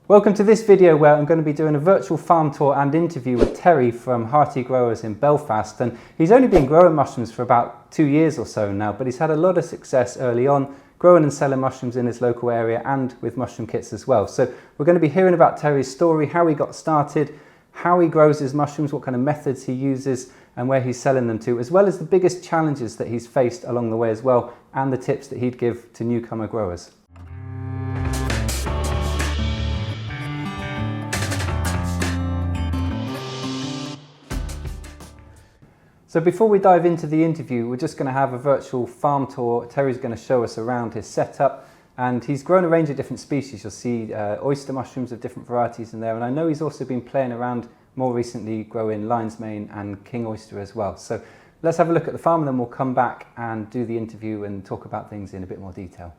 Welcome to this video where I'm going to be doing a virtual farm tour and interview with Terry from Hearty Growers in Belfast. And he's only been growing mushrooms for about 2 years or so now, but he's had a lot of success early on growing and selling mushrooms in his local area and with mushroom kits as well. So we're going to be hearing about Terry's story, how he got started, how he grows his mushrooms, what kind of methods he uses and where he's selling them to, as well as the biggest challenges that he's faced along the way as well, and the tips that he'd give to newcomer growers. So before we dive into the interview, we're just going to have a virtual farm tour. Terry's going to show us around his setup, and he's grown a range of different species. You'll see oyster mushrooms of different varieties in there, and I know he's also been playing around more recently growing lion's mane and king oyster as well. So let's have a look at the farm and then we'll come back and do the interview and talk about things in a bit more detail.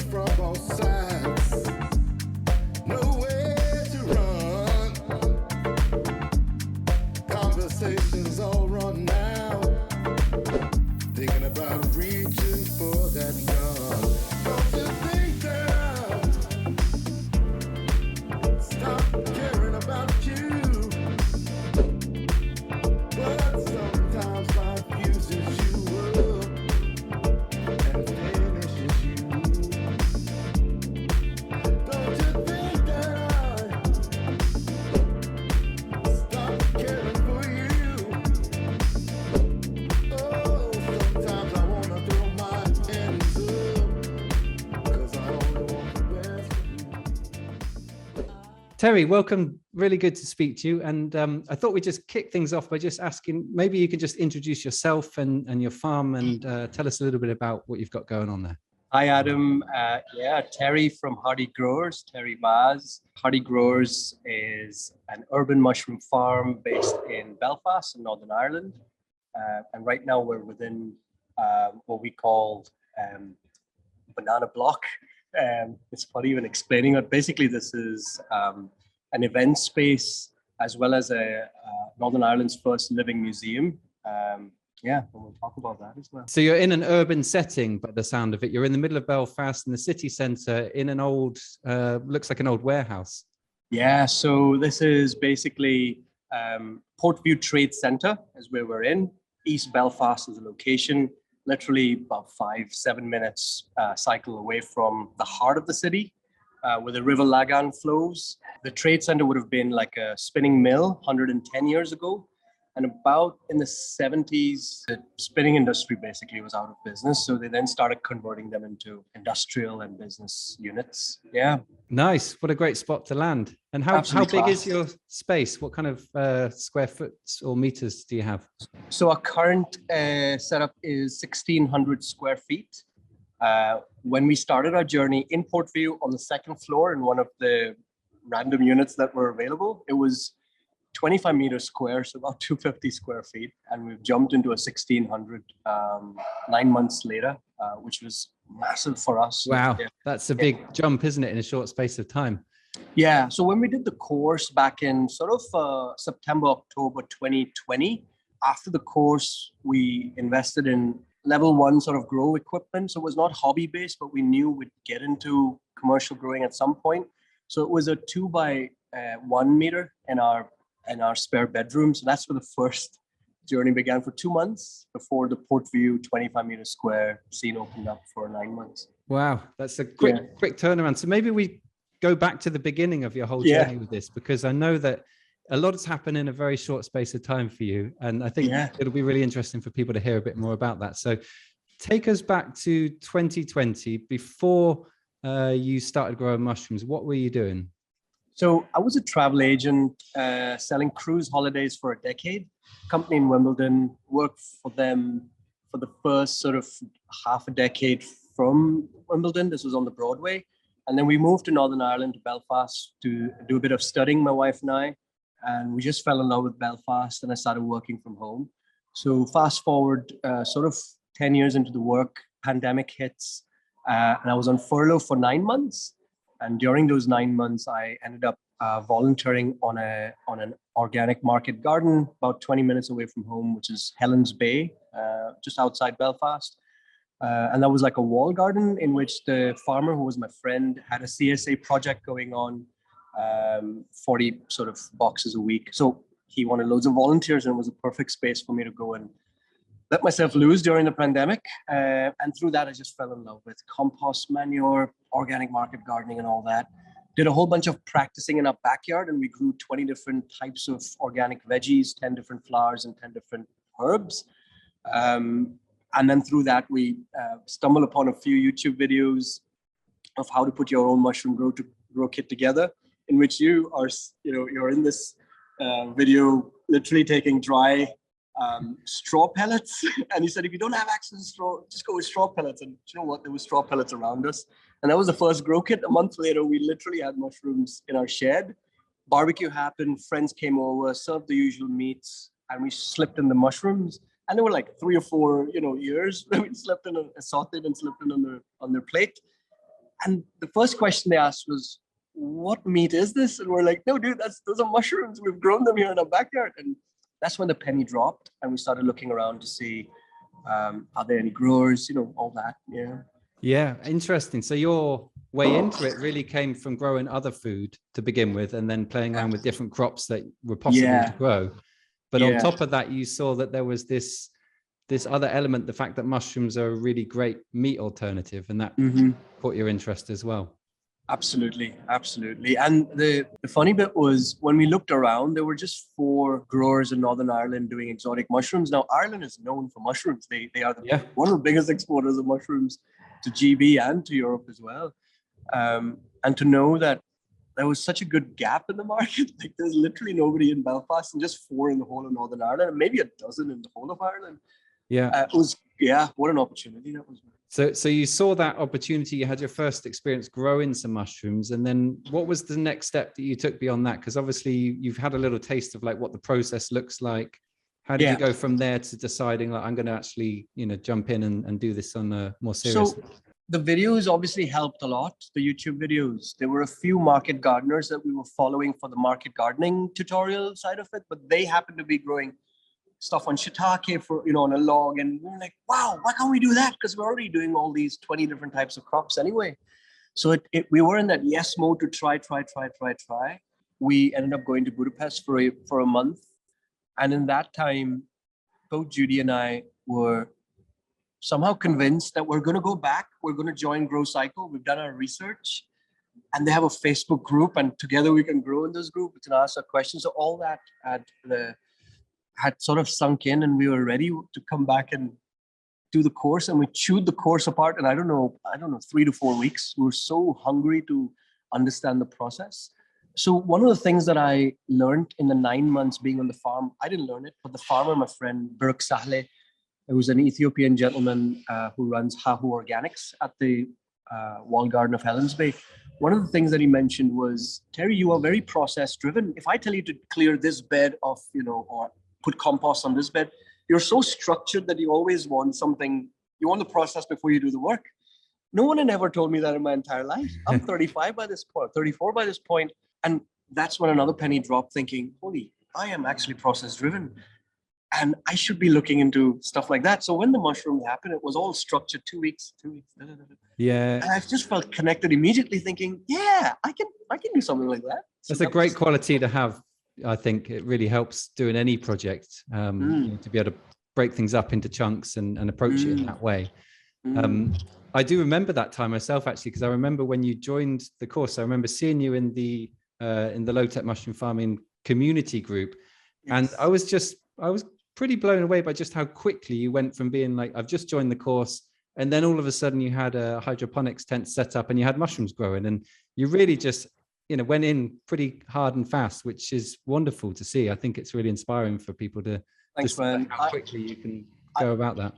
From both sides, nowhere to run. Conversations all run now. Thinking about reaching for that gun. Don't you think that stop caring about you? But sometimes life uses you up and finishes you. Terry, welcome. Really good to speak to you. And I thought we'd just kick things off by just asking, maybe you can just introduce yourself and your farm and tell us a little bit about what you've got going on there. Hi, Adam. Terry from Hearty Growers, Terry Vaz. Hearty Growers is an urban mushroom farm based in Belfast in Northern Ireland. And right now we're within what we call banana block. It's funny even explaining it. Basically, this is an event space as well as a Northern Ireland's first living museum. We'll talk about that as well. So you're in an urban setting, by the sound of it. You're in the middle of Belfast in the city centre in an old, looks like an old warehouse. Yeah, so this is basically Portview Trade Centre is where we're in. East Belfast is the location. Literally about 5-7 minutes cycle away from the heart of the city, where the River Lagan flows. The trade center would have been like a spinning mill 110 years ago. And about in the 70s, the spinning industry basically was out of business. So they then started converting them into industrial and business units. Yeah. Nice. What a great spot to land. And how big is your space? What kind of square foot or meters do you have? So our current setup is 1,600 square feet. When we started our journey in Portview on the second floor in one of the random units that were available, it was 25 meters square, so about 250 square feet. And we've jumped into a 1,600 9 months later, which was massive for us. Wow, that's a big jump, isn't it, in a short space of time? Yeah, so when we did the course back in sort of September, October 2020, after the course, we invested in level 1 sort of grow equipment. So it was not hobby based, but we knew we'd get into commercial growing at some point. So it was a 2 by 1 meter in our in our spare bedroom. So that's where the first journey began for 2 months before the Portview 25-meter square scene opened up for 9 months. Wow, that's a quick turnaround. So maybe we go back to the beginning of your whole journey with this, because I know that a lot has happened in a very short space of time for you. And I think it'll be really interesting for people to hear a bit more about that. So take us back to 2020, before you started growing mushrooms. What were you doing? So I was a travel agent selling cruise holidays for a decade. Company in Wimbledon, worked for them for the first sort of half a decade from Wimbledon. This was on the Broadway. And then we moved to Northern Ireland, to Belfast, to do a bit of studying, my wife and I. And we just fell in love with Belfast, and I started working from home. So fast forward sort of 10 years into the work, pandemic hits, and I was on furlough for 9 months. And during those 9 months, I ended up volunteering on an organic market garden about 20 minutes away from home, which is Helen's Bay, just outside Belfast. And that was like a wall garden in which the farmer, who was my friend, had a CSA project going on, 40 sort of boxes a week. So he wanted loads of volunteers, and it was a perfect space for me to go and let myself loose during the pandemic. And through that, I just fell in love with compost, manure, organic market gardening, and all that. Did a whole bunch of practicing in our backyard, and we grew 20 different types of organic veggies, 10 different flowers, and 10 different herbs. And then through that, we stumbled upon a few YouTube videos of how to put your own mushroom grow kit together, in which you are, you're in this video literally taking dry straw pellets. And he said, if you don't have access to straw, just go with straw pellets. And you know what? There were straw pellets around us. And that was the first grow kit. A month later, we literally had mushrooms in our shed. Barbecue happened, friends came over, served the usual meats, and we slipped in the mushrooms. And there were like 3 or 4, years we slept in a sauteed and slipped in on their plate. And the first question they asked was, what meat is this? And we're like, no, dude, those are mushrooms. We've grown them here in our backyard. And that's when the penny dropped, and we started looking around to see, are there any growers, all that. Yeah, interesting. So your way into it really came from growing other food to begin with, and then playing around with different crops that were possible to grow. But on top of that, you saw that there was this other element, the fact that mushrooms are a really great meat alternative, and that caught your interest as well. Absolutely. And the funny bit was, when we looked around, there were just 4 growers in Northern Ireland doing exotic mushrooms. Now, Ireland is known for mushrooms. They are one of the biggest exporters of mushrooms to GB and to Europe as well. And to know that there was such a good gap in the market, like there's literally nobody in Belfast and just 4 in the whole of Northern Ireland, and maybe a dozen in the whole of Ireland. It was, what an opportunity that was. So you saw that opportunity, you had your first experience growing some mushrooms, and then what was the next step that you took beyond that? Because obviously you've had a little taste of like what the process looks like. How did you go from there to deciding like, I'm going to actually, jump in and do this on a more serious? So the videos obviously helped a lot, the YouTube videos. There were a few market gardeners that we were following for the market gardening tutorial side of it, but they happened to be growing stuff on shiitake for, on a log. And we were like, wow, why can't we do that? Because we're already doing all these 20 different types of crops anyway. So we were in that yes mode to try. We ended up going to Budapest for a month. And in that time, both Judy and I were somehow convinced that we're going to go back. We're going to join GroCycle. We've done our research, and they have a Facebook group, and together we can grow in this group. We can ask our questions. So all that had sort of sunk in, and we were ready to come back and do the course. And we chewed the course apart. And I don't know, 3 to 4 weeks. We were so hungry to understand the process. So one of the things that I learned in the 9 months being on the farm, I didn't learn it, but the farmer, my friend, Berk Sahle, who was an Ethiopian gentleman who runs Hahu Organics at the wall garden of Helen's Bay. One of the things that he mentioned was, Terry, you are very process driven. If I tell you to clear this bed of, or put compost on this bed, you're so structured that you always want something, you want the process before you do the work. No one had ever told me that in my entire life. I'm 35 by this point, 34 by this point. And that's when another penny dropped, thinking, holy, I am actually process driven. And I should be looking into stuff like that. So when the mushroom happened, it was all structured, 2 weeks. Yeah. And I just felt connected immediately, thinking, yeah, I can do something like that. So that's a great quality to have I think it really helps doing any project, to be able to break things up into chunks and approach it in that way. I do remember that time myself, actually, because I remember when you joined the course, I remember seeing you in the low-tech mushroom farming community group. And I was pretty blown away by just how quickly you went from being like, I've just joined the course, and then all of a sudden you had a hydroponics tent set up and you had mushrooms growing, and you really just, went in pretty hard and fast, which is wonderful to see. I think it's really inspiring for people to Thanks, man. how quickly you can go about that.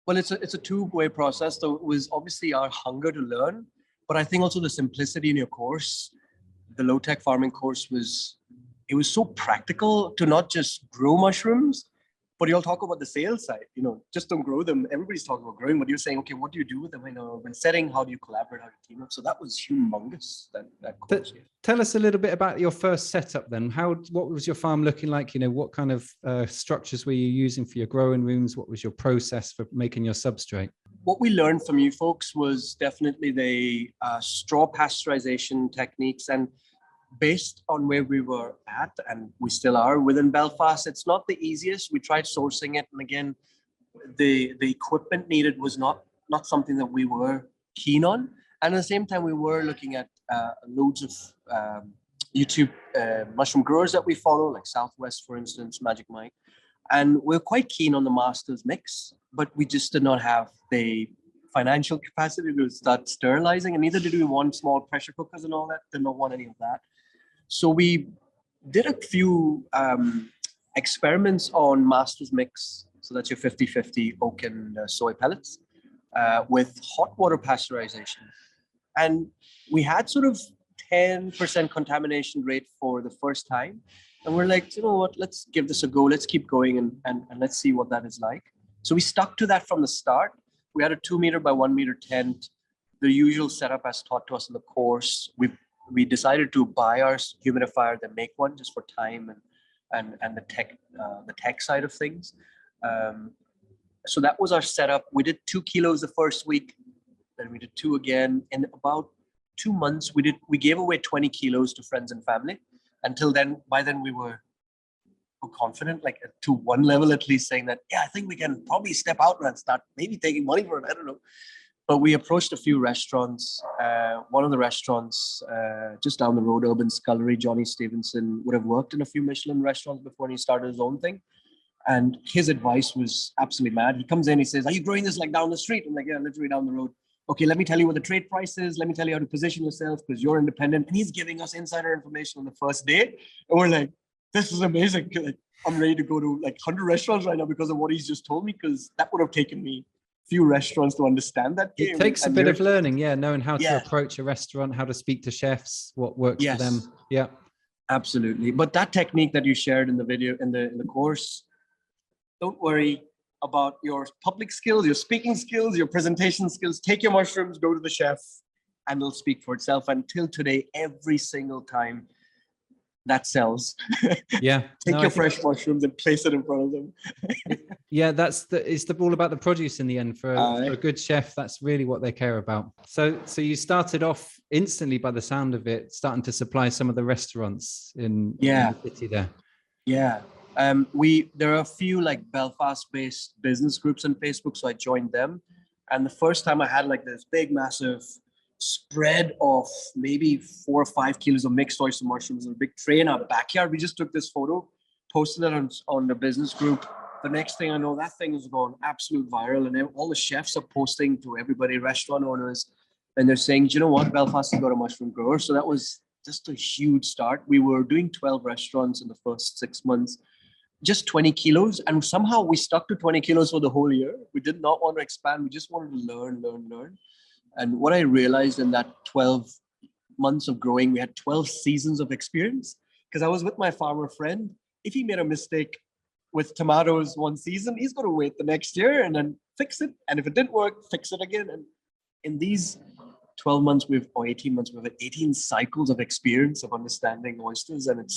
Well, it's a two-way process. So it was obviously our hunger to learn, but I think also the simplicity in your course. The low-tech farming course was so practical to not just grow mushrooms, but you'll talk about the sales side. Just don't grow them. Everybody's talking about growing, but you're saying, okay, what do you do with them in an urban setting? How do you collaborate? How do you team up? So that was humongous. That course. Tell us a little bit about your first setup then. What was your farm looking like? What kind of structures were you using for your growing rooms? What was your process for making your substrate? What we learned from you folks was definitely the straw pasteurization techniques, and based on where we were at, and we still are within Belfast, it's not the easiest. We tried sourcing it, and again, the equipment needed was not something that we were keen on. And at the same time, we were looking at loads of YouTube mushroom growers that we follow, like Southwest, for instance, Magic Mike, and we're quite keen on the Masters mix, but we just did not have the financial capacity to start sterilizing, and neither did we want small pressure cookers and all that. Did not want any of that. So we did a few experiments on Masters mix. So that's your 50-50 oak and soy pellets with hot water pasteurization. And we had sort of 10% contamination rate for the first time. And we're like, you know what, let's give this a go. Let's keep going and let's see what that is like. So we stuck to that from the start. We had a 2 meter by 1 meter tent, the usual setup as taught to us in the course. We decided to buy our humidifier, then make one just for time and the tech side of things. So that was our setup. We did 2 kilos the first week, then we did 2 again. In about 2 months, we gave away 20 kilos to friends and family. Until then, by then we were confident, like to one level at least, saying that, yeah, I think we can probably step out and start maybe taking money for it. I don't know. But we approached a few restaurants. One of the restaurants just down the road, Urban Scullery, Johnny Stevenson, would have worked in a few Michelin restaurants before he started his own thing. And his advice was absolutely mad. He comes in, he says, are you growing this like down the street? I'm like, yeah, literally down the road. Okay, let me tell you what the trade price is. Let me tell you how to position yourself because you're independent. And he's giving us insider information on the first day. And we're like, this is amazing. Like, I'm ready to go to like 100 restaurants right now because of what he's just told me, because that would have taken me few restaurants to understand that game. It takes a bit of learning, knowing how to approach a restaurant, how to speak to chefs, what works for them. Yeah, absolutely. But that technique that you shared in the video, in the course, don't worry about your public skills, your speaking skills, your presentation skills. Take your mushrooms, go to the chef, and it'll speak for itself. Until today, every single time that sells. Yeah. Take your fresh mushrooms and place it in front of them. Yeah, it's all about the produce in the end. For a good chef, that's really what they care about. So you started off instantly, by the sound of it, starting to supply some of the restaurants in the city there. Yeah. There are a few like Belfast-based business groups on Facebook, so I joined them. And the first time I had like this big, massive spread of maybe 4 or 5 kilos of mixed oyster mushrooms in a big tray in our backyard. We just took this photo, posted it on the business group. The next thing I know, that thing is going absolute viral, and all the chefs are posting to everybody, restaurant owners, and they're saying, do you know what, Belfast has got a mushroom grower. So that was just a huge start. We were doing 12 restaurants in the first 6 months, just 20 kilos. And somehow we stuck to 20 kilos for the whole year. We did not want to expand. We just wanted to learn. And what I realized in that 12 months of growing, we had 12 seasons of experience, because I was with my farmer friend. If he made a mistake with tomatoes one season, he's going to wait the next year and then fix it. And if it didn't work, fix it again. And in these 12 months, or 18 months, we've had 18 cycles of experience of understanding oysters. And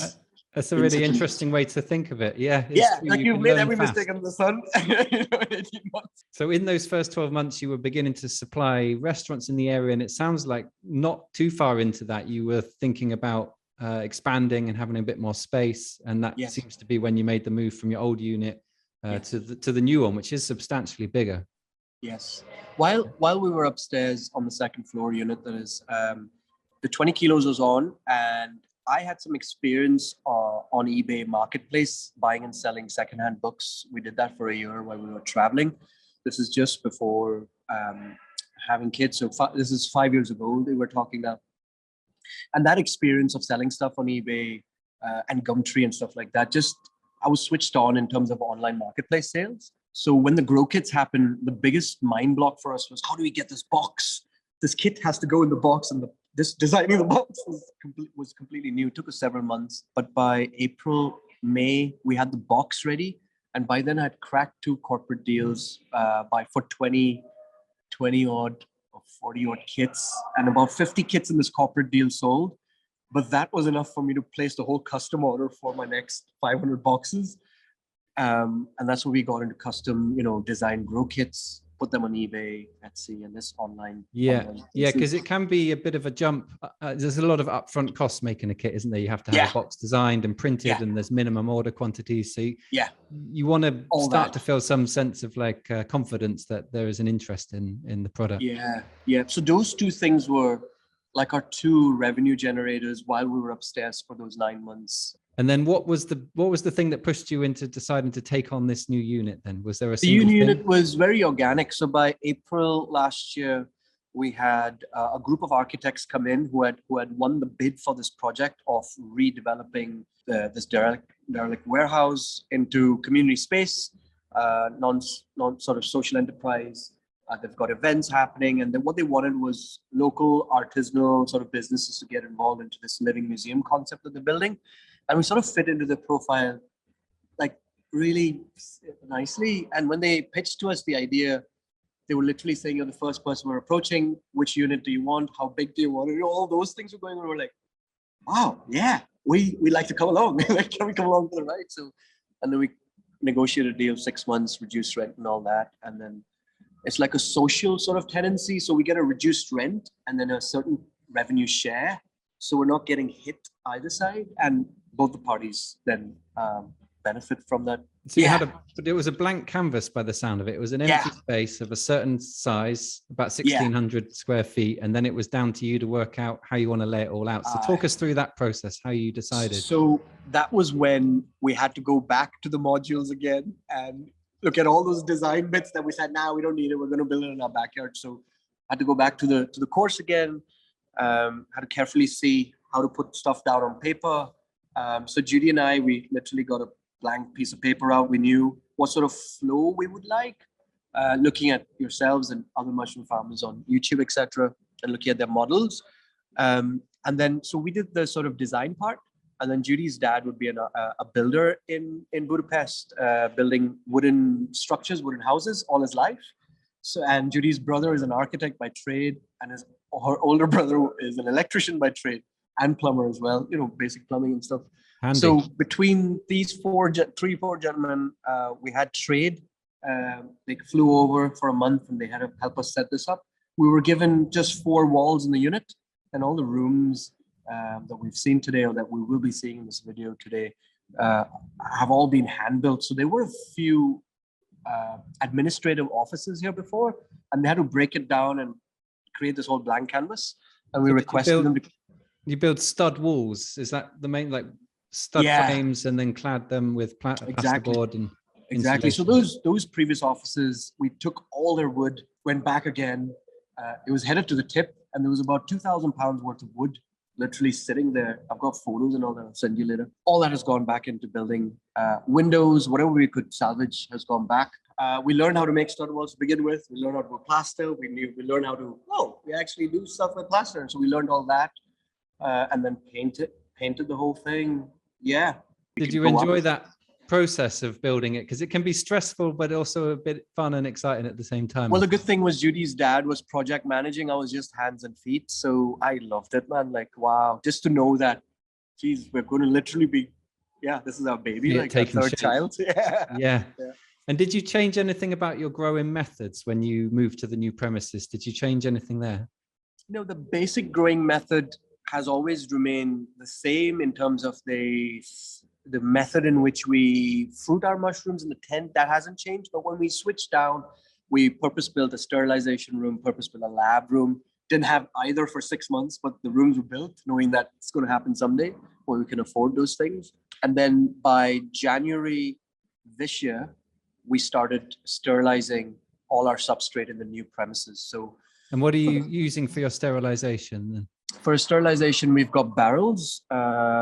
that's a really interesting way to think of it. Yeah. Like you've made every mistake under the sun. 18 months. So in those first 12 months, you were beginning to supply restaurants in the area. And it sounds like not too far into that, you were thinking about expanding and having a bit more space. And that Yes. seems to be when you made the move from your old unit Yes. to the new one, which is substantially bigger. Yes. While we were upstairs on the second floor unit, that is, the 20 kilos was on, and I had some experience on eBay Marketplace buying and selling secondhand books. We did that for a year while we were traveling. This is just before having kids. So this is 5 years ago they were talking now. And that experience of selling stuff on eBay and Gumtree and stuff like that, just I was switched on in terms of online marketplace sales. So when the grow kits happened, the biggest mind block for us was, how do we get this box? This kit has to go in the box, and this designing the box was completely new. It took us several months, but by April, May, we had the box ready. And by then I had cracked 2 corporate deals for 20 odd or 40 odd kits, and about 50 kits in this corporate deal sold. But that was enough for me to place the whole custom order for my next 500 boxes. And that's where we got into custom, design grow kits, put them on eBay, Etsy, and this online. Yeah, because it can be a bit of a jump. There's a lot of upfront costs making a kit, isn't there? You have to have a box designed and printed, and there's minimum order quantities. So you want to start to feel some sense of like confidence that there is an interest in the product. Yeah. So those 2 things were like our 2 revenue generators while we were upstairs for those 9 months. And then what was the thing that pushed you into deciding to take on this new unit then? Was there a The unit was very organic. So by April last year, we had a group of architects come in who had won the bid for this project of redeveloping this derelict warehouse into community space, non sort of social enterprise. They've got events happening, and then what they wanted was local artisanal sort of businesses to get involved into this living museum concept that they're building. And we sort of fit into the profile like really nicely. And when they pitched to us the idea, they were literally saying, you're the first person we're approaching. Which unit do you want? How big do you want it? All those things were going on. We're like, wow, yeah, we like to come along. Like, can we come along for the ride? So, and then we negotiated a deal of 6 months, reduced rent and all that. And then it's like a social sort of tenancy. So we get a reduced rent and then a certain revenue share. So we're not getting hit either side, and both the parties then benefit from that. So but it was a blank canvas by the sound of it. It was an empty space of a certain size, about 1,600 square feet. And then it was down to you to work out how you want to lay it all out. So talk us through that process, how you decided. So that was when we had to go back to the modules again and look at all those design bits that we said, nah, we don't need it. We're going to build it in our backyard. So I had to go back to the course again. Had to carefully see how to put stuff down on paper. So Judy and I, we literally got a blank piece of paper out. We knew what sort of flow we would like, looking at yourselves and other mushroom farmers on YouTube, etc., and looking at their models. And then, so we did the sort of design part. And then Judy's dad would be a builder in Budapest, building wooden structures, wooden houses all his life. So, and Judy's brother is an architect by trade, and her older brother is an electrician by trade and plumber as well, basic plumbing and stuff. Handy. So between these 4 gentlemen, we had trade. They flew over for a month and they had to help us set this up. We were given just 4 walls in the unit, and all the rooms that we've seen today, or that we will be seeing in this video today, have all been hand built. So there were a few administrative offices here before, and they had to break it down and create this whole blank canvas. And we requested them to. You build stud walls. Is that the main, like stud frames, and then clad them with plasterboard and exactly. So those previous offices, we took all their wood, went back again. It was headed to the tip, and there was about 2,000 pounds worth of wood literally sitting there. I've got photos and all that. I'll send you later. All that has gone back into building windows. Whatever we could salvage has gone back. We learned how to make stud walls to begin with. We learned how to do plaster. We learned how to, we actually do stuff with plaster. And so we learned all that. And then painted the whole thing. Yeah. Did you enjoy that process of building it? Because it can be stressful, but also a bit fun and exciting at the same time. Well, the good thing was Judy's dad was project managing. I was just hands and feet. So I loved it, man. Like, wow. Just to know that, geez, we're going to literally be, this is our baby, like our third child. Yeah. And did you change anything about your growing methods when you moved to the new premises? Did you change anything there? The basic growing method has always remained the same in terms of the method in which we fruit our mushrooms in the tent. That hasn't changed. But when we switched down, we purpose-built a sterilization room, purpose-built a lab room. Didn't have either for 6 months, but the rooms were built knowing that it's going to happen someday when we can afford those things. And then by January this year, we started sterilizing all our substrate in the new premises. So, and what are you using for your sterilization then? For sterilization, we've got barrels.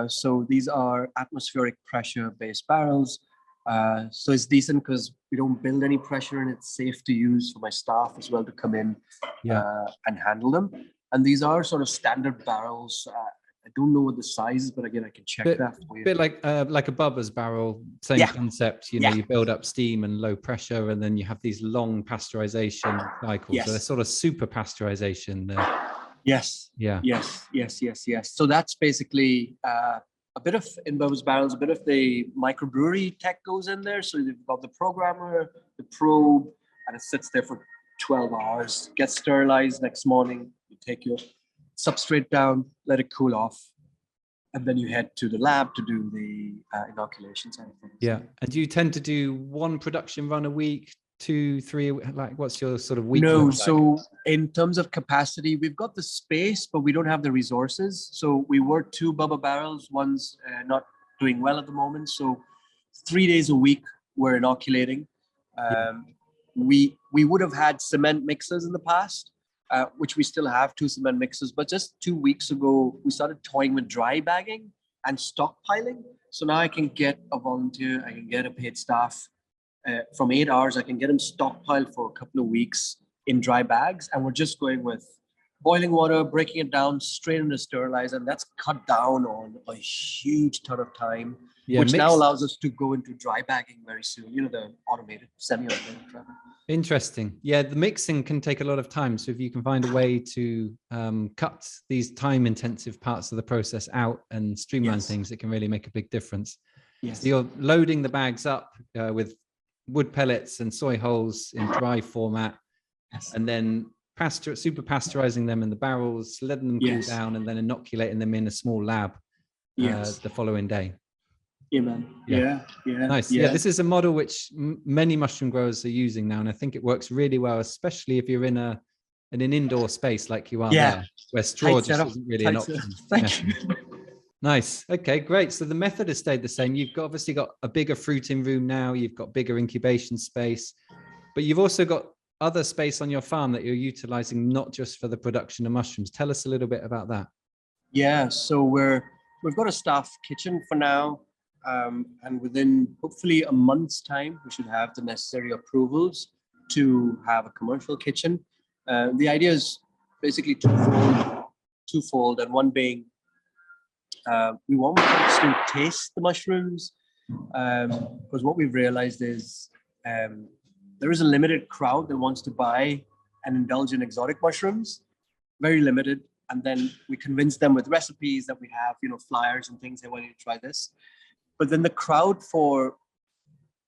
So these are atmospheric pressure-based barrels. So it's decent because we don't build any pressure, and it's safe to use for my staff as well to come in and handle them. And these are sort of standard barrels. I don't know what the size is, but again, I can check that for you. Bit like a Bubba's barrel, same concept. You know, you build up steam and low pressure, and then you have these long pasteurization cycles. Yes. So they're sort of super pasteurization. Yes. Yeah. Yes. So that's basically a bit of in Bubba's barrels, a bit of the microbrewery tech goes in there. So you've got the programmer, the probe, and it sits there for 12 hours, gets sterilized next morning. You take your substrate down, let it cool off, and then you head to the lab to do the inoculation side of things. Yeah. And do you tend to do one production run a week, 2, 3? Like, what's your sort of week? No. So in terms of capacity, we've got the space, but we don't have the resources. So we were 2 Bubba barrels. One's not doing well at the moment. So 3 days a week we're inoculating. We would have had cement mixers in the past, which we still have 2 cement mixers. But just 2 weeks ago, we started toying with dry bagging and stockpiling. So now I can get a volunteer, I can get a paid staff. From 8 hours, I can get them stockpiled for a couple of weeks in dry bags. And we're just going with boiling water, breaking it down, straight into sterilizer. And that's cut down on a huge ton of time, which now allows us to go into dry bagging very soon. You know, the automated, semi-automated. Interesting. Yeah, the mixing can take a lot of time. So if you can find a way to cut these time-intensive parts of the process out and streamline things, it can really make a big difference. Yes. So you're loading the bags up with wood pellets and soy hulls in dry format, and then super pasteurizing them in the barrels, letting them cool down, and then inoculating them in a small lab the following day. Yeah, man. Yeah. Nice. Yeah, this is a model which many mushroom growers are using now, and I think it works really well, especially if you're in an indoor space like you are there, where straw just isn't really an option. Thank you. Nice. Okay, great. So the method has stayed the same. You've obviously got a bigger fruiting room now. You've got bigger incubation space, but you've also got other space on your farm that you're utilizing not just for the production of mushrooms. Tell us a little bit about that. Yeah. So we've got a staff kitchen for now, and within hopefully a month's time, we should have the necessary approvals to have a commercial kitchen. The idea is basically twofold, and one being, we want folks to taste the mushrooms, because what we've realized is there is a limited crowd that wants to buy and indulge in exotic mushrooms, very limited. And then we convince them with recipes that we have, flyers and things. They want you to try this. But then the crowd for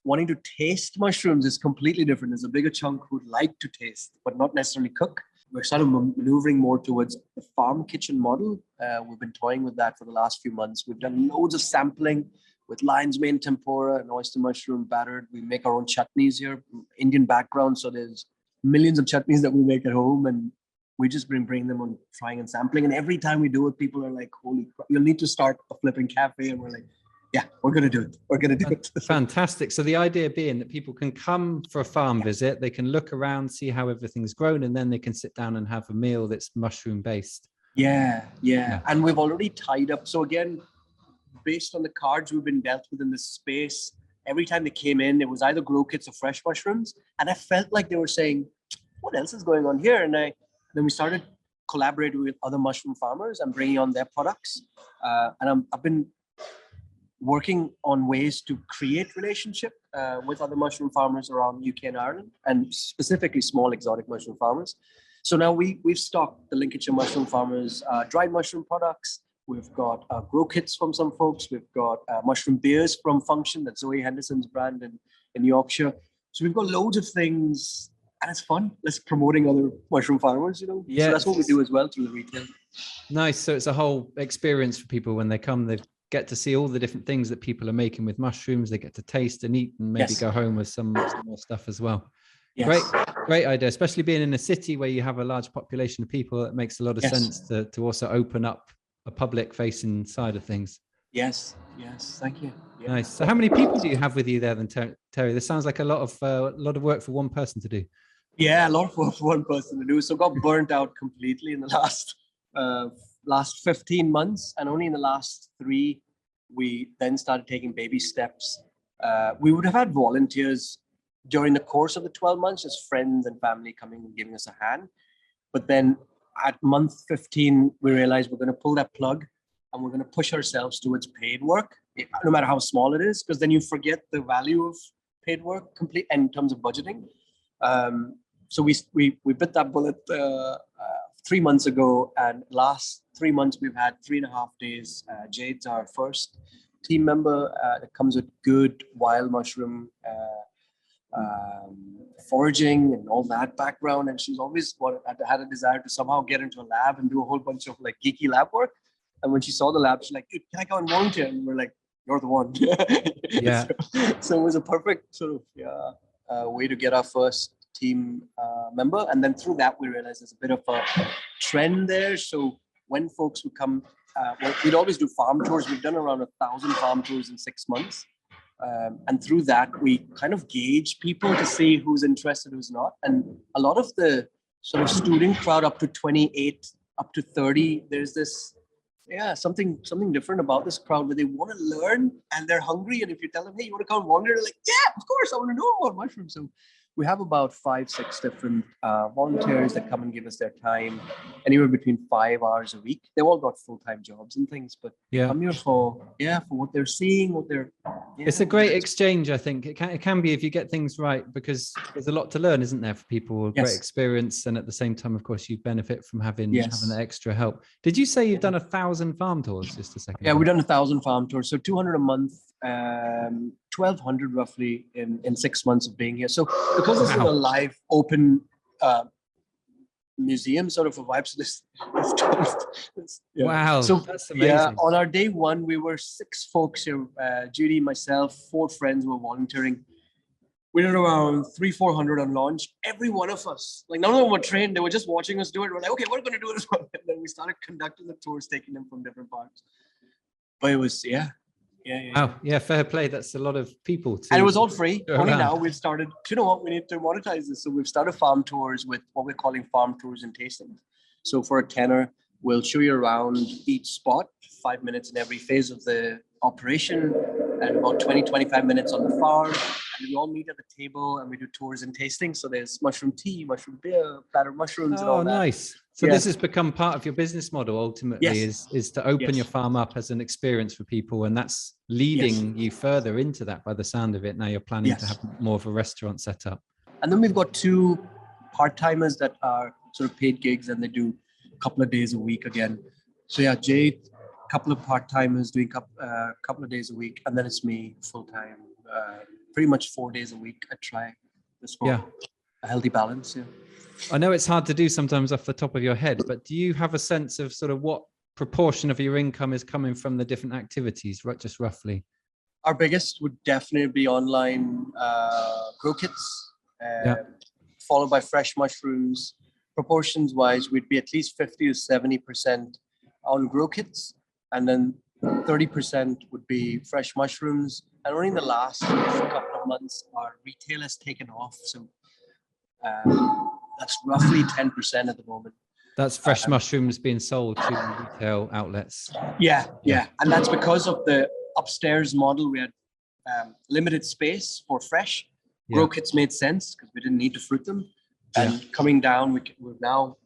wanting to taste mushrooms is completely different. There's a bigger chunk who'd like to taste, but not necessarily cook. We're sort of maneuvering more towards the farm kitchen model. We've been toying with that for the last few months. We've done loads of sampling with lion's mane tempura and oyster mushroom battered. We make our own chutneys here, Indian background. So there's millions of chutneys that we make at home, and we just bring them on trying and sampling. And every time we do it, people are like, holy crap, you'll need to start a flipping cafe. And we're like, yeah, we're going to do it. We're going to do it. Fantastic. So the idea being that people can come for a farm visit, they can look around, see how everything's grown, and then they can sit down and have a meal that's mushroom based. Yeah. And we've already tied up. So again, based on the cards we've been dealt with in this space, every time they came in, it was either grow kits or fresh mushrooms. And I felt like they were saying, what else is going on here? And then we started collaborating with other mushroom farmers and bringing on their products. And I've been working on ways to create relationship with other mushroom farmers around UK and Ireland, and specifically small exotic mushroom farmers. So now we've stocked the Lincolnshire mushroom farmers dried mushroom products. We've got grow kits from some folks. We've got mushroom beers from Function, that's Zoe Henderson's brand in Yorkshire. So we've got loads of things and it's fun. Let's promoting other mushroom farmers, you know. Yeah. So that's what we do as well through the retail. Nice. So it's a whole experience for people when they come. They get to see all the different things that people are making with mushrooms. They get to taste and eat, and maybe go home with some more stuff as well. Yes. Great idea, especially being in a city where you have a large population of people. It makes a lot of sense to also open up a public facing side of things. Yes, thank you. Yeah. Nice. So how many people do you have with you there then, Terry? This sounds like a lot of work for one person to do. Yeah, a lot of work for one person to do. So got burnt out completely in the last 15 months, and only in the last 3 we then started taking baby steps. We would have had volunteers during the course of the 12 months, just friends and family coming and giving us a hand. But then at month 15, we realized we're going to pull that plug and we're going to push ourselves towards paid work, no matter how small it is, because then you forget the value of paid work complete in terms of budgeting. So we bit that bullet 3 months ago, and last 3 months we've had 3.5 days. Jade's our first team member that comes with good wild mushroom foraging and all that background, and she's always had a desire to somehow get into a lab and do a whole bunch of like geeky lab work. And when she saw the lab, she's like, "Dude, can I go and volunteer?" And we're like, "You're the one." Yeah. So it was a perfect sort of way to get our first team member, and then through that we realized there's a bit of a trend there. So when folks would come, we'd always do farm tours. We've done around 1,000 farm tours in 6 months. And through that, we kind of gauge people to see who's interested, who's not. And a lot of the sort of student crowd up to 28, up to 30, there's this, something different about this crowd where they want to learn and they're hungry. And if you tell them, "Hey, you want to come wander?" They're like, "Yeah, of course, I want to know about mushrooms." So we have about 5-6 different volunteers that come and give us their time, anywhere between 5 hours a week. They've all got full-time jobs and things, but come here for what they're seeing, what they're. It's a great exchange, I think. It can be if you get things right, because there's a lot to learn, isn't there, for people with great experience, and at the same time, of course, you benefit from having the extra help. Did you say you've done 1,000 farm tours? Just a second. Yeah, we've done 1,000 farm tours, so 200 a month. 1,200 roughly in 6 months of being here. So because this is a live, open museum sort of a vibe. So wow, so that's amazing. Yeah, on our day one, we were 6 folks here. Judy, myself, 4 friends were volunteering. We did around 300-400 on launch. Every one of us, like none of them were trained. They were just watching us do it. We're like, "Okay, we're going to do this one." And then we started conducting the tours, taking them from different parts. But it was, Wow. Yeah, fair play. That's a lot of people. And it was all free. Only now we've started, you know what, we need to monetize this. So we've started farm tours with what we're calling farm tours and tastings. So for a tenner, we'll show you around each spot, 5 minutes in every phase of the operation, and about 20-25 minutes on the farm. And we all meet at the table and we do tours and tastings. So there's mushroom tea, mushroom beer, battered mushrooms, and all that. Oh, nice. So this has become part of your business model ultimately, is to open your farm up as an experience for people, and that's leading you further into that by the sound of it. Now you're planning to have more of a restaurant set up. And then we've got 2 part-timers that are sort of paid gigs, and they do a couple of days a week again. So Jade, a couple of part-timers doing a couple of days a week, and then it's me full-time, pretty much 4 days a week. I try this for a healthy balance. I know it's hard to do sometimes off the top of your head, but do you have a sense of sort of what proportion of your income is coming from the different activities, right? Just roughly. Our biggest would definitely be online grow kits, followed by fresh mushrooms. Proportions wise, we'd be at least 50 to 70% on grow kits, and then 30% would be fresh mushrooms. And only in the last couple of months, our retail has taken off. So that's roughly 10% at the moment. That's fresh mushrooms being sold to retail outlets. Yeah. And that's because of the upstairs model. We had limited space for fresh. Grow kits made sense because we didn't need to fruit them. And coming down, we've now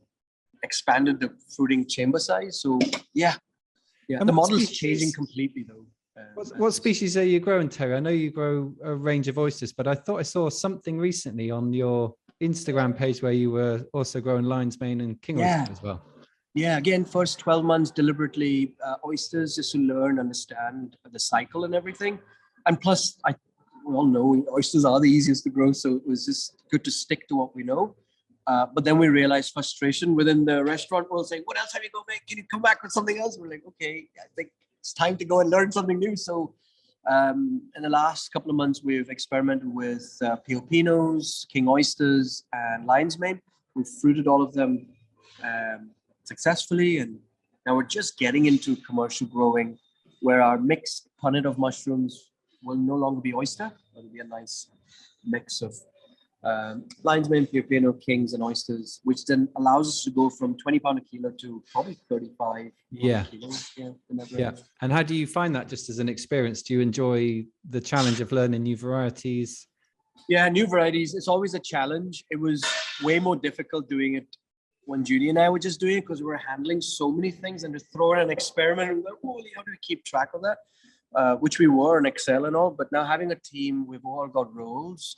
expanded the fruiting chamber size. So the model is changing completely though. What species are you growing, Terry? I know you grow a range of oysters, but I thought I saw something recently on your Instagram page where you were also growing lion's mane and king oyster as well. Yeah, again, first 12 months deliberately oysters, just to learn, understand the cycle and everything. And plus, we all know oysters are the easiest to grow, so it was just good to stick to what we know. But then we realized frustration within the restaurant world saying, what else have you go make? Can you come back with something else? We're like, okay, I think it's time to go and learn something new. So in the last couple of months, we've experimented with Piopinos, king oysters, and lion's mane. We've fruited all of them successfully, and now we're just getting into commercial growing, where our mixed punnet of mushrooms will no longer be oyster. It'll be a nice mix of lion's mane, Filipino, kings, and oysters, which then allows us to go from 20 pound a kilo to probably 35 Yeah. kilos. Yeah. And how do you find that just as an experience? Do you enjoy the challenge of learning new varieties? Yeah, new varieties. It's always a challenge. It was way more difficult doing it when Judy and I were just doing it because we were handling so many things, and to throw in an experiment, we were like, holy, how do we keep track of that? Which we were in Excel and all. But now having a team, we've all got roles.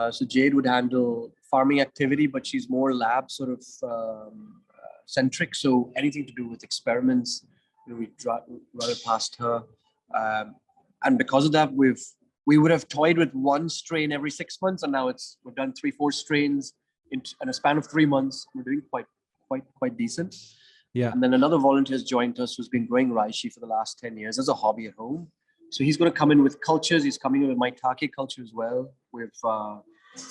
So Jade would handle farming activity, but she's more lab sort of centric. So anything to do with experiments, we run it past her. And because of that, we would have toyed with one strain every 6 months, and now we've done 3-4 strains in a span of 3 months. We're doing quite decent. Yeah. And then another volunteer has joined us who's been growing reishi for the last 10 years as a hobby at home. So he's going to come in with cultures. He's coming in with maitake culture as well. We've, for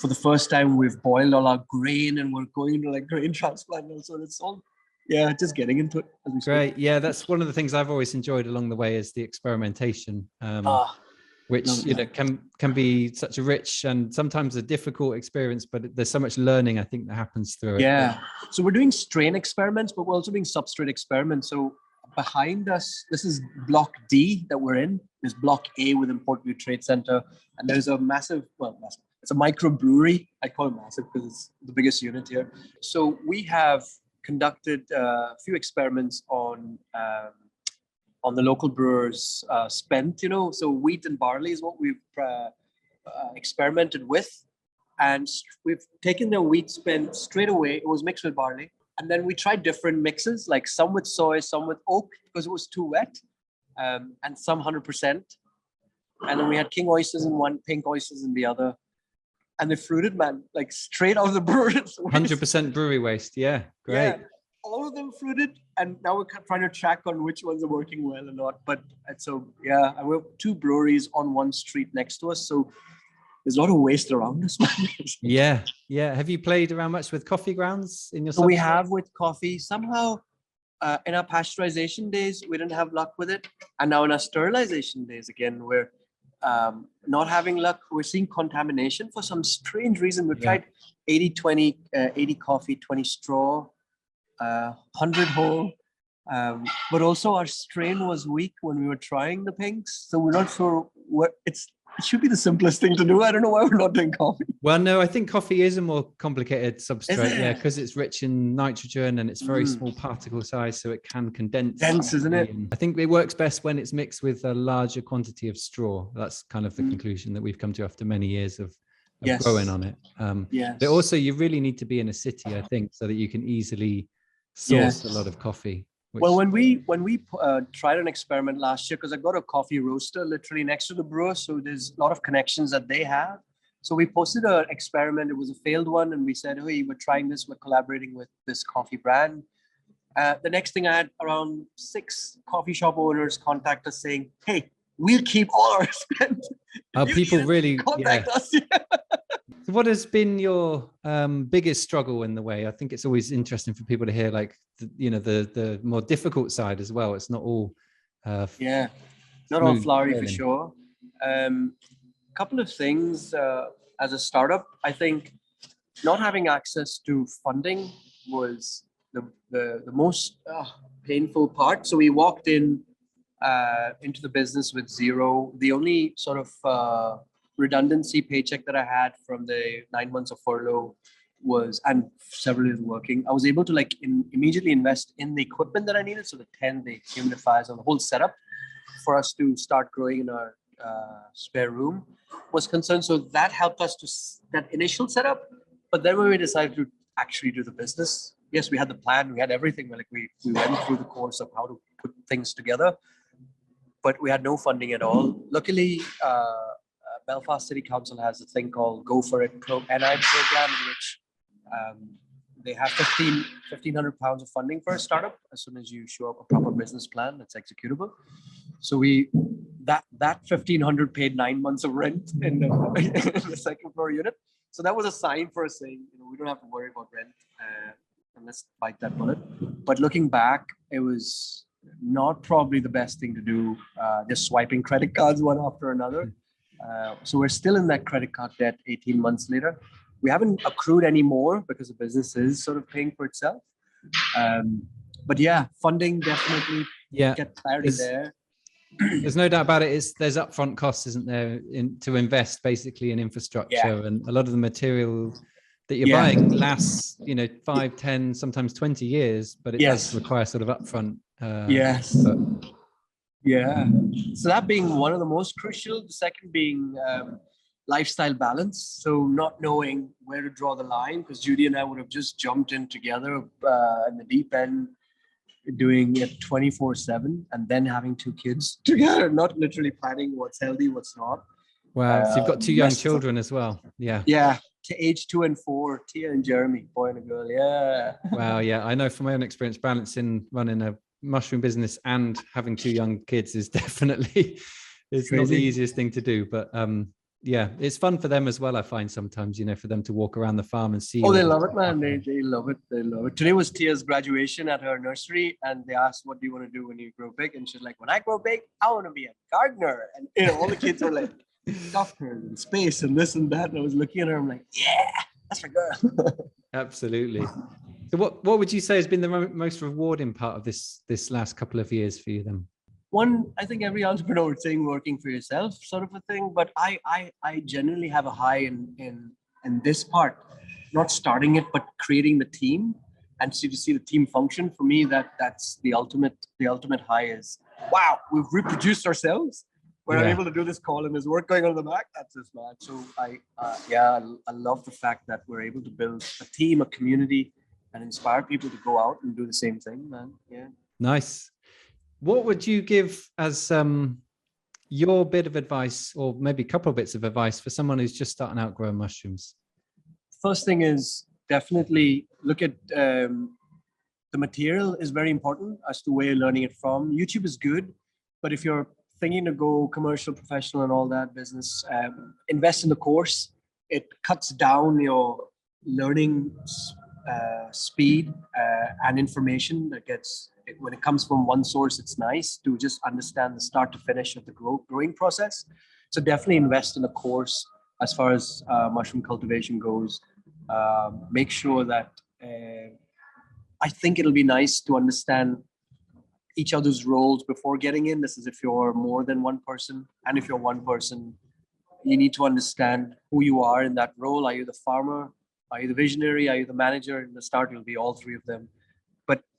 the first time, we've boiled all our grain, and we're going into like grain transplant. So it's all, just getting into it. As we Great. speak. Yeah, that's one of the things I've always enjoyed along the way is the experimentation, which can be such a rich and sometimes a difficult experience, but there's so much learning I think that happens through it. Yeah. So we're doing strain experiments, but we're also doing substrate experiments. So behind us, this is block D that we're in. There's block A within Portview Trade Center, and there's a massive, it's a microbrewery. I call it massive because it's the biggest unit here. So we have conducted a few experiments on the local brewers' spent, so wheat and barley is what we've experimented with, and we've taken their wheat spent straight away. It was mixed with barley. And then we tried different mixes, like some with soy, some with oak, because it was too wet, and some 100%. And then we had king oysters in one, pink oysters in the other. And they fruited, man, like straight out of the brewery. 100% brewery waste. Yeah, great. Yeah, all of them fruited. And now we're trying to track on which ones are working well or not. But so, yeah, we have 2 breweries on one street next to us. So there's a lot of waste around us. Yeah. Have you played around much with coffee grounds in your? So we have with coffee. Somehow, in our pasteurization days, we didn't have luck with it, and now in our sterilization days, again, we're not having luck. We're seeing contamination for some strange reason. We tried 80-20, 80 coffee, 20 straw, 100 whole. But also our strain was weak when we were trying the pinks, so we're not sure what it should be the simplest thing to do. I don't know why we're not doing coffee. Well, no, I think coffee is a more complicated substrate. Yeah, because it's rich in nitrogen and it's very small particle size, so it can condense. Dense, isn't it? I think it works best when it's mixed with a larger quantity of straw. That's kind of the conclusion that we've come to after many years of growing on it. But also, you really need to be in a city, I think, so that you can easily source a lot of coffee. Well, when we tried an experiment last year, because I got a coffee roaster literally next to the brewer, so there's a lot of connections that they have. So we posted an experiment. It was a failed one, and we said, "Hey, we're trying this. We're collaborating with this coffee brand." The next thing, I had around 6 coffee shop owners contact us saying, "Hey, we'll keep all our spend." People really contact us. So what has been your biggest struggle in the way? I think it's always interesting for people to hear, like, the more difficult side as well. It's not all not all flowery for sure. Couple of things as a startup. I think not having access to funding was the most painful part. So we walked into the business with zero. The only sort of redundancy paycheck that I had from the 9 months of furlough and several years working, I was able to immediately invest in the equipment that I needed. So the humidifiers, and the whole setup for us to start growing in our spare room was concerned. So that helped us to that initial setup. But then when we decided to actually do the business, yes, we had the plan, we had everything. We went through the course of how to put things together, but we had no funding at all. Luckily, Belfast City Council has a thing called Go For It NI program, in which they have £1,500 of funding for a startup as soon as you show up a proper business plan that's executable. So that 1,500 paid 9 months of rent in the second floor unit. So that was a sign for us saying, we don't have to worry about rent and let's bite that bullet. But looking back, it was not probably the best thing to do, just swiping credit cards one after another. So we're still in that credit card debt 18 months later. We haven't accrued any more because the business is sort of paying for itself. But yeah, funding definitely, get clarity there. There's no doubt about it. There's upfront costs, isn't there, to invest basically in infrastructure, and a lot of the material that you're buying lasts, 5, 10, sometimes 20 years, but it does require sort of upfront. So that being one of the most crucial. The second being lifestyle balance. So not knowing where to draw the line, because Judy and I would have just jumped in together in the deep end, doing it 24/7, and then having 2 kids together, not literally planning what's healthy, what's not. Wow. So you've got 2 young children as well. Yeah, to age 2 and 4, Tia and Jeremy, boy and a girl. Wow. Yeah, I know from my own experience, balancing running a mushroom business and having 2 young kids is definitely not the easiest thing to do, but it's fun for them as well. I find sometimes, for them to walk around the farm and see. Oh, they love it, man. They love it. They love it. Today was Tia's graduation at her nursery, and they asked, "What do you want to do when you grow big?" And she's like, "When I grow big, I want to be a gardener." And all the kids are like, "Doctors and space and this and that." And I was looking at her, I'm like, "Yeah, that's my girl." Absolutely. So, what would you say has been the most rewarding part of this last couple of years for you then? One, I think every entrepreneur would say working for yourself sort of a thing, but I generally have a high in this part, not starting it, but creating the team, and to see the team function. For me, that's the ultimate high is, wow, we've reproduced ourselves. We're able to do this call and there's work going on in the back. That's just mad. So I love the fact that we're able to build a team, a community, and inspire people to go out and do the same thing, man. Yeah. Nice. What would you give as your bit of advice, or maybe a couple of bits of advice for someone who's just starting out growing mushrooms? First thing is definitely look at the material is very important as to where you're learning it from. YouTube is good, but if you're thinking to go commercial, professional, and all that business, invest in the course. It cuts down your learning speed and information that gets. When it comes from one source, it's nice to just understand the start to finish of the growing process. So definitely invest in a course as far as mushroom cultivation goes. Make sure that I think it'll be nice to understand each other's roles before getting in. This is if you're more than one person, and if you're one person, you need to understand who you are in that role. Are you the farmer? Are you the visionary? Are you the manager? In the start, it'll be all 3 of them.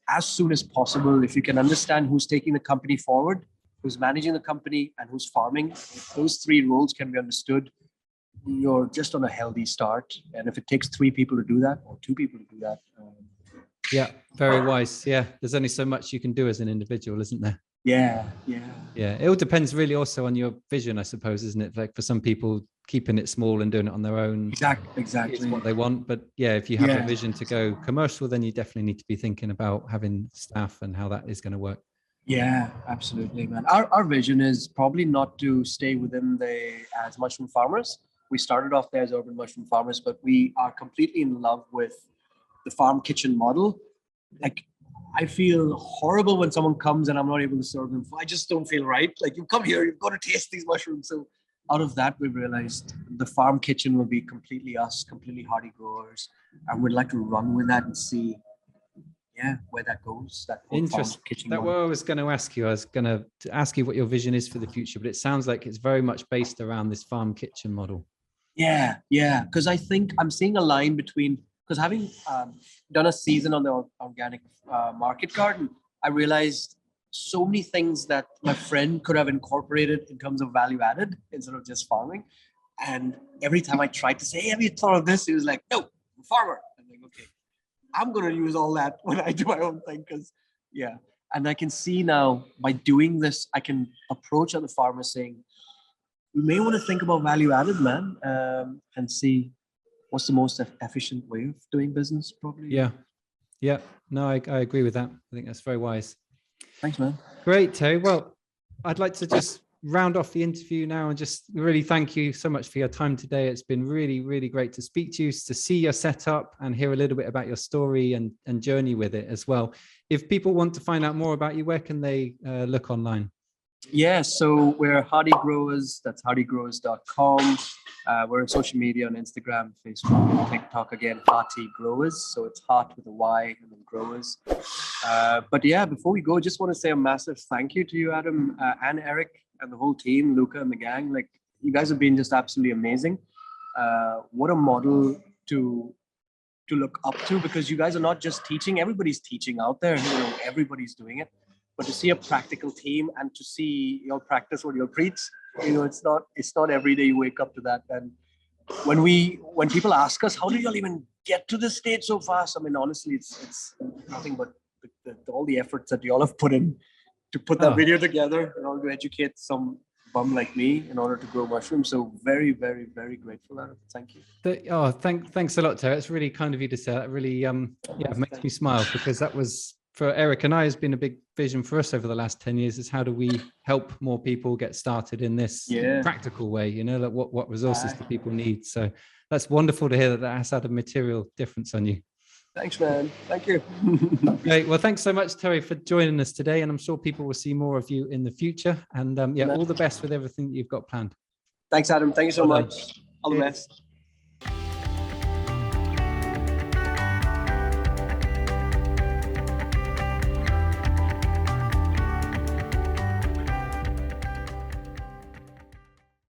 As soon as possible, if you can understand who's taking the company forward, who's managing the company, and who's farming, if those 3 roles can be understood, you're just on a healthy start. And if it takes 3 people to do that, or 2 people to do that. Yeah, very wise. Yeah, there's only so much you can do as an individual, isn't there? Yeah. It all depends really also on your vision, I suppose, isn't it? Like for some people, keeping it small and doing it on their own exactly is what they want. But if you have a vision to go commercial, then you definitely need to be thinking about having staff and how that is going to work. Yeah, absolutely, man. Our vision is probably not to stay within as mushroom farmers. We started off there as urban mushroom farmers, but we are completely in love with the farm kitchen model. Like, I feel horrible when someone comes and I'm not able to serve them. I just don't feel right. Like, you come here, you've got to taste these mushrooms. So out of that, we realized the farm kitchen will be completely us, completely Hearty Growers. And we'd like to run with that and see, where that goes. That interesting. Kitchen that what I was going to ask you. I was going to ask you what your vision is for the future, but it sounds like it's very much based around this farm kitchen model. Yeah. Because I think I'm seeing a line between, because having done a season on the organic market garden, I realized so many things that my friend could have incorporated in terms of value added instead of just farming. And every time I tried to say, hey, have you thought of this? He was like, no, I'm a farmer. I'm like, okay, I'm going to use all that when I do my own thing. And I can see now by doing this, I can approach other farmers saying, we may want to think about value added, man, and see what's the most efficient way of doing business, probably. Yeah. No, I agree with that. I think that's very wise. Thanks, man. Great, Terry. Well, I'd like to just round off the interview now and just really thank you so much for your time today. It's been really, really great to speak to you, to see your setup and hear a little bit about your story and journey with it as well. If people want to find out more about you, where can they look online? Yeah, so we're Hearty Growers. That's heartygrowers.com. We're on social media on Instagram, Facebook, TikTok, again, Hearty Growers. So it's heart with a Y and then growers. But yeah, before we go, just want to say a massive thank you to you, Adam, and Eric, and the whole team, Luca and the gang. Like, you guys have been just absolutely amazing. What a model to look up to, because you guys are not just teaching, everybody's teaching out there, everybody's doing it. But to see a practical team and to see your practice what you preach, it's not every day you wake up to that. And when people ask us, how do y'all even get to this stage so fast? I mean, honestly, it's nothing but all the efforts that y'all have put in to put that video together in order to educate some bum like me in order to grow mushrooms. So very, very, very grateful, Adam. Thank you. Thanks a lot, Terry. It's really kind of you to say that. Really, makes me smile, because that was, for Eric and I, has been a big vision for us over the last 10 years, is how do we help more people get started in this practical way, like what resources do people need? So that's wonderful to hear that has had a material difference on you. Thanks, man. Thank you. Great. Well, thanks so much, Terry, for joining us today. And I'm sure people will see more of you in the future. And all the best with everything that you've got planned. Thanks, Adam. Thank you so much. All the best.